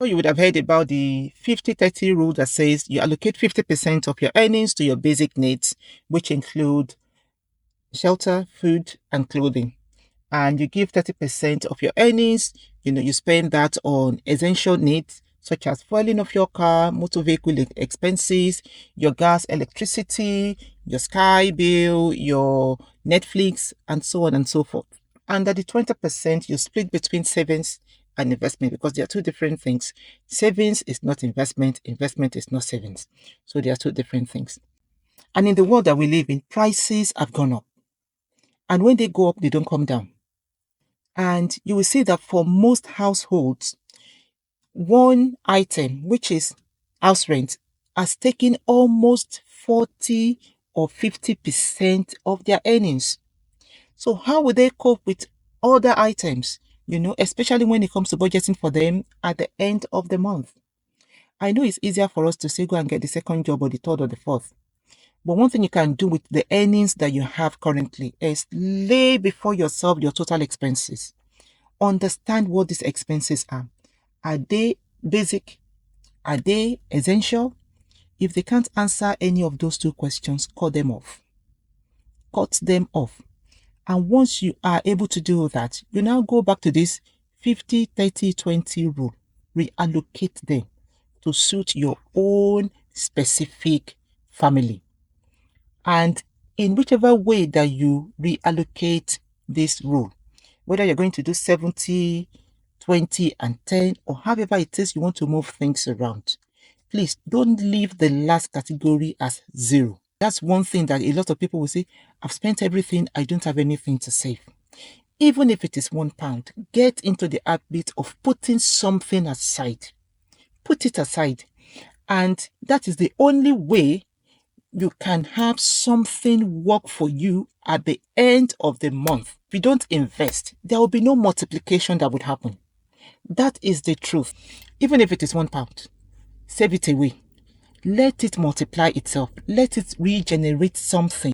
So you would have heard about the 50-30 rule that says you allocate 50% of your earnings to your basic needs, which include shelter, food, and clothing. And you give 30% of your earnings, you spend that on essential needs such as fueling of your car, motor vehicle expenses, your gas, electricity, your Sky bill, your Netflix, and so on and so forth. And that the 20% you split between savings and investment, because they are two different things. Savings is not investment, investment is not savings. So they are two different things. And in the world that we live in, prices have gone up. And when they go up, they don't come down. And you will see that for most households, one item, which is house rent, has taken almost 40 or 50% of their earnings. So, how will they cope with other items, especially when it comes to budgeting for them at the end of the month? I know it's easier for us to say go and get the second job or the third or the fourth. But one thing you can do with the earnings that you have currently is lay before yourself your total expenses. Understand what these expenses are. Are they basic? Are they essential? If they can't answer any of those two questions, cut them off. Cut them off. And once you are able to do that, you now go back to this 50-30-20 rule. Reallocate them to suit your own specific family. And in whichever way that you reallocate this rule, whether you're going to do 70, 20, and 10, or however it is you want to move things around, please don't leave the last category as zero. That's one thing that a lot of people will say, I've spent everything, I don't have anything to save. Even if it is £1, get into the habit of putting something aside. Put it aside. And that is the only way you can have something work for you at the end of the month. If you don't invest, there will be no multiplication that would happen. That is the truth. Even if it is £1, save it away. Let it multiply itself. Let it regenerate something.